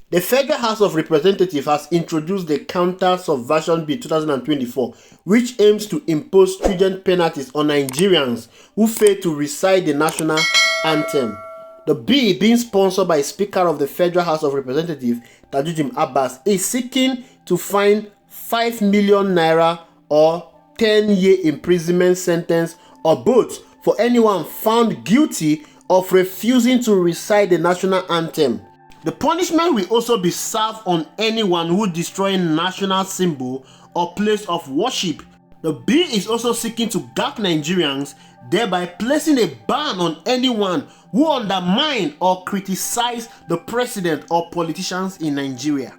The Federal House of Representatives has introduced the Counter-Subversion Bill 2024, which aims to impose stringent penalties on Nigerians who fail to recite the national anthem. The bill, being sponsored by Speaker of the Federal House of Representatives, Tajuddin Abbas, is seeking to fine 5 million naira or 10-year imprisonment sentence or both for anyone found guilty of refusing to recite the national anthem. The punishment will also be served on anyone who destroys national symbol or place of worship. The bill is also seeking to gag Nigerians, thereby placing a ban on anyone who undermine or criticize the president or politicians in Nigeria.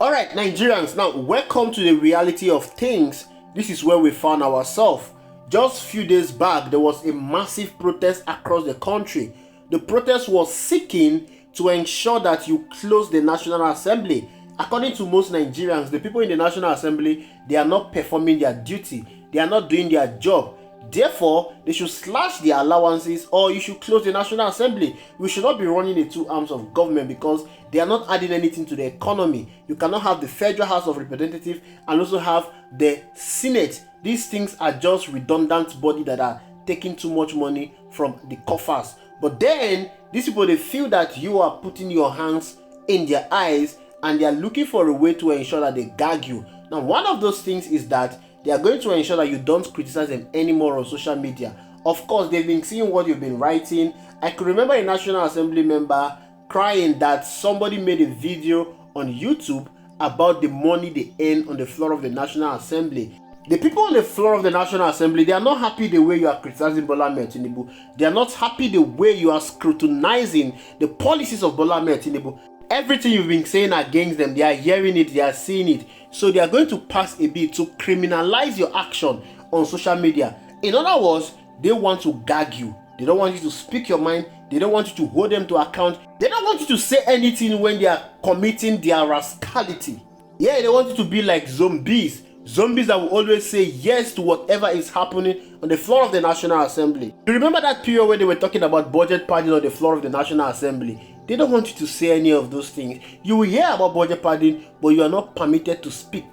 Alright, Nigerians, now welcome to the reality of things. This is where we found ourselves. Just a few days back, there was a massive protest across the country. The protest was seeking to ensure that you close the National Assembly. According to most Nigerians, the people in the National Assembly, they are not performing their duty. They are not doing their job. Therefore, they should slash their allowances or you should close the National Assembly. We should not be running the two arms of government because they are not adding anything to the economy. You cannot have the Federal House of Representatives and also have the Senate. These things are just redundant bodies that are taking too much money from the coffers. But then, these people, they feel that you are putting your hands in their eyes and they are looking for a way to ensure that they gag you. Now, one of those things is that they are going to ensure that you don't criticize them anymore on social media. Of course, they've been seeing what you've been writing. I could remember a National Assembly member crying that somebody made a video on YouTube about the money they earn on the floor of the National Assembly. The people on the floor of the National Assembly, they are not happy the way you are criticizing Bola Ahmed Tinubu. They are not happy the way you are scrutinizing the policies of Bola Ahmed Tinubu. Everything you've been saying against them, they are hearing it, they are seeing it. So they are going to pass a bill to criminalize your action on social media. In other words, they want to gag you. They don't want you to speak your mind. They don't want you to hold them to account. They don't want you to say anything when they are committing their rascality. Yeah, they want you to be like zombies. Zombies that will always say yes to whatever is happening on the floor of the National Assembly. You remember that period when they were talking about budget padding on the floor of the National Assembly? They don't want you to say any of those things. You will hear about budget padding, but you are not permitted to speak.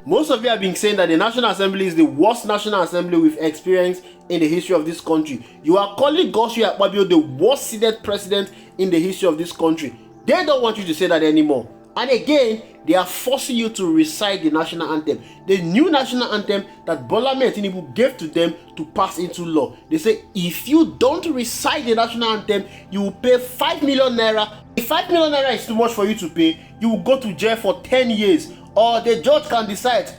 Most of you have been saying that the National Assembly is the worst National Assembly we've experienced in the history of this country. You are calling Godswill Akpabio the worst seated president in the history of this country. They don't want you to say that anymore. And again, they are forcing you to recite the national anthem. The new national anthem that Bola Ahmed Tinubu gave to them to pass into law. They say, if you don't recite the national anthem, you will pay 5 million naira. If 5 million naira is too much for you to pay, you will go to jail for 10 years. Or the judge can decide,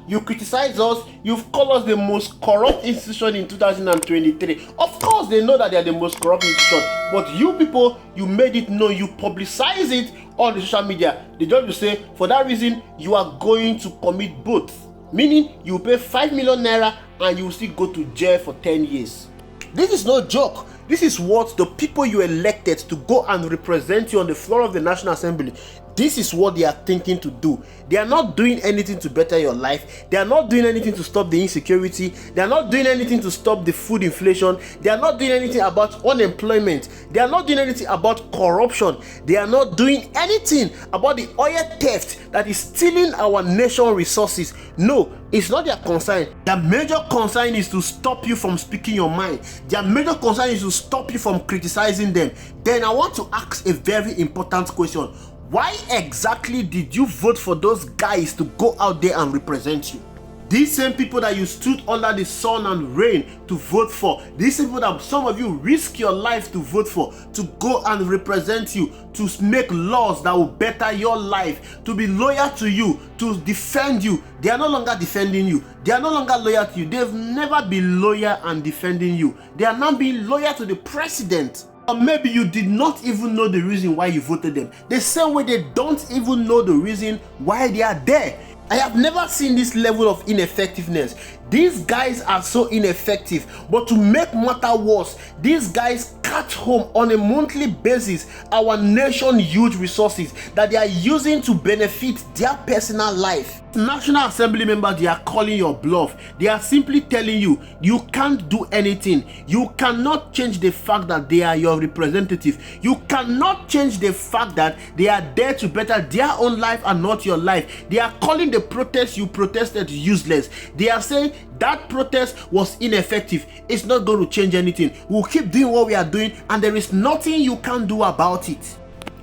you criticize us, you've called us the most corrupt institution in 2023. Of course, they know that they are the most corrupt institution. But you people, you made it known, you publicize it on the social media. The judge will say, for that reason, you are going to commit both. Meaning, you pay 5 million naira and you will still go to jail for 10 years. This is no joke. This is what the people you elected to go and represent you on the floor of the National Assembly, this is what they are thinking to do. They are not doing anything to better your life. They are not doing anything to stop the insecurity. They are not doing anything to stop the food inflation. They are not doing anything about unemployment. They are not doing anything about corruption. They are not doing anything about the oil theft that is stealing our national resources. No, it's not their concern. Their major concern is to stop you from speaking your mind. Their major concern is to stop you from criticizing them. Then I want to ask a very important question. Why exactly did you vote for those guys to go out there and represent you? These same people that you stood under the sun and rain to vote for, these people that some of you risk your life to vote for, to go and represent you, to make laws that will better your life, to be loyal to you, to defend you, they are no longer defending you. They are no longer loyal to you. They've never been loyal and defending you. They are now being loyal to the president. Or maybe you did not even know the reason why you voted them. The same way they don't even know the reason why they are there. I have never seen this level of ineffectiveness. These guys are so ineffective. But to make matter worse, these guys cut home on a monthly basis our nation huge resources that they are using to benefit their personal life. National Assembly members, they are calling your bluff. They are simply telling you, you can't do anything. You cannot change the fact that they are your representative. You cannot change the fact that they are there to better their own life and not your life. They are calling the protest you protested useless. They are saying that protest was ineffective. It's not going to change anything. We'll keep doing what we are doing and there is nothing you can do about it.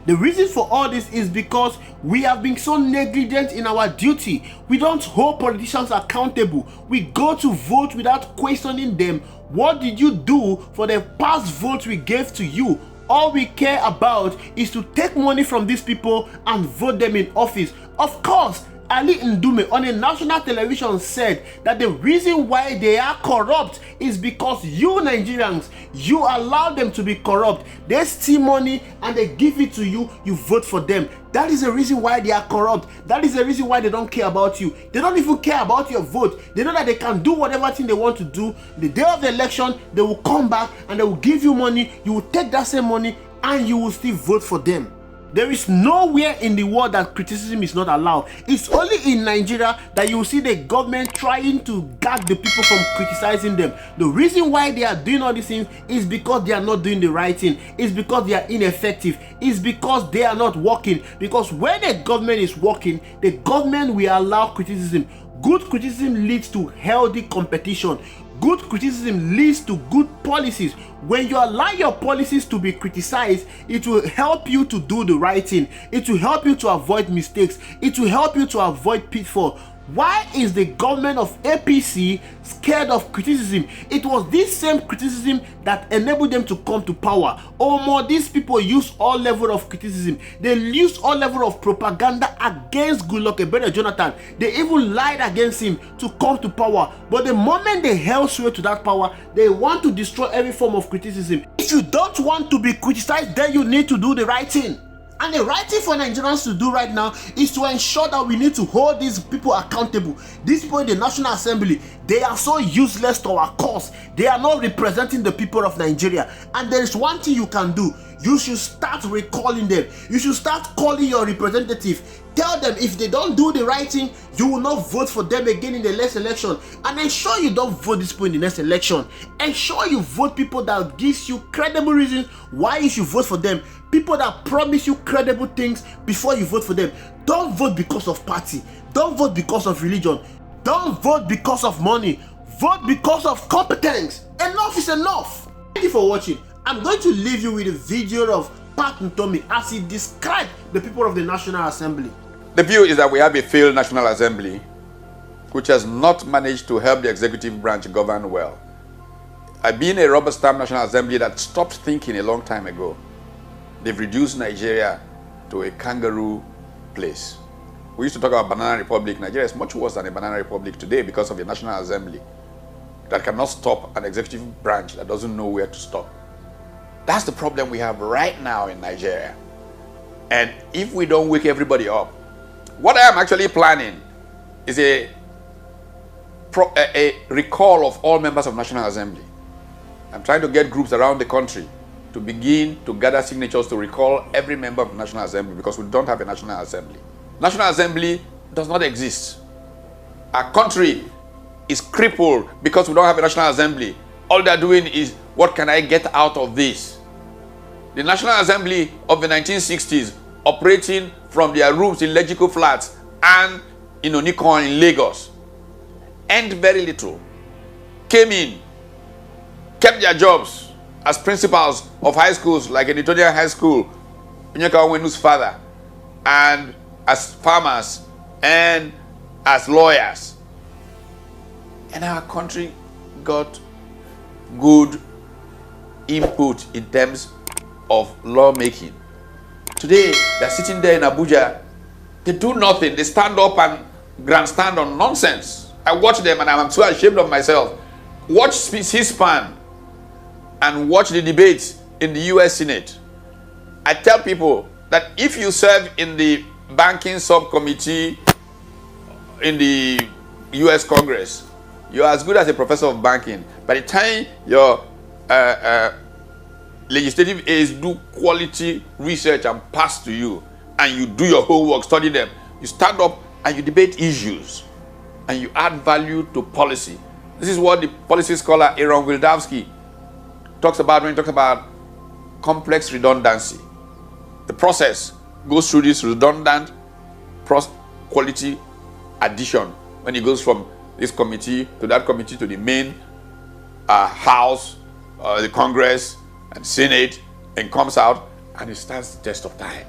The reason for all this is because we have been so negligent in our duty. We don't hold politicians accountable. We go to vote without questioning them. What did you do for the past vote we gave to you? All we care about is to take money from these people and vote them in office. Of course, Ali Ndume on a national television said that the reason why they are corrupt is because you Nigerians, you allow them to be corrupt. They steal money and they give it to you, you vote for them. That is the reason why they are corrupt. That is the reason why they don't care about you. They don't even care about your vote. They know that they can do whatever thing they want to do. The day of the election, they will come back and they will give you money. You will take that same money and you will still vote for them. There is nowhere in the world that criticism is not allowed. It's only in Nigeria that you will see the government trying to gag the people from criticizing them. The reason why they are doing all these things is because they are not doing the right thing. It's because they are ineffective. It's because they are not working. Because when the government is working, the government will allow criticism. Good criticism leads to healthy competition. Good criticism leads to good policies. When you allow your policies to be criticized, it will help you to do the right thing. It will help you to avoid mistakes. It will help you to avoid pitfall. Why is the government of APC scared of criticism? It was this same criticism that enabled them to come to power. Or more, these people use all level of criticism. They use all level of propaganda against Goodluck Ebele Jonathan. They even lied against him to come to power. But the moment they held sway to that power, they want to destroy every form of criticism. If you don't want to be criticized, then you need to do the right thing. And the right thing for Nigerians to do right now is to ensure that we need to hold these people accountable. These people in the National Assembly, they are so useless to our cause. They are not representing the people of Nigeria. And there is one thing you can do. You should start recalling them. You should start calling your representative. Tell them if they don't do the right thing, you will not vote for them again in the next election. And ensure you don't vote these people in the next election. Ensure you vote people that gives you credible reasons why you should vote for them. People that promise you credible things before you vote for them. Don't vote because of party. Don't vote because of religion. Don't vote because of money. Vote because of competence. Enough is enough. Thank you for watching. I'm going to leave you with a video of Pat Ntomi as he described the people of the National Assembly. The view is that we have a failed National Assembly which has not managed to help the executive branch govern well. I've been a rubber stamp National Assembly that stopped thinking a long time ago. They've reduced Nigeria to a kangaroo place. We used to talk about Banana Republic. Nigeria is much worse than a Banana Republic today because of the National Assembly that cannot stop an executive branch that doesn't know where to stop. That's the problem we have right now in Nigeria. And if we don't wake everybody up, what I am actually planning is a recall of all members of National Assembly. I'm trying to get groups around the country to begin to gather signatures to recall every member of the National Assembly because we don't have a National Assembly. National Assembly does not exist. Our country is crippled because we don't have a National Assembly. All they're doing is, what can I get out of this? The National Assembly of the 1960s, operating from their rooms in Legico Flats and in Onikon in Lagos, earned very little, came in, kept their jobs as principals of high schools like Editorial High School, Onyeka Onwenu's father, and as farmers and as lawyers. And our country got good input in terms of lawmaking. Today, they're sitting there in Abuja, they do nothing, they stand up and grandstand on nonsense. I watch them and I'm so ashamed of myself. Watch C-SPAN and watch the debates in the US Senate. I tell people that if you serve in the banking subcommittee in the US Congress, You're as good as a professor of banking. By the time your legislative aides do quality research and pass to you, and you do your homework, study them, you stand up and you debate issues, and you add value to policy. This is what the policy scholar Aaron Wildavsky talks about when he talks about complex redundancy. The process goes through this redundant quality addition when it goes from this committee to that committee to the main House, the Congress and Senate, and comes out and it stands the test of time.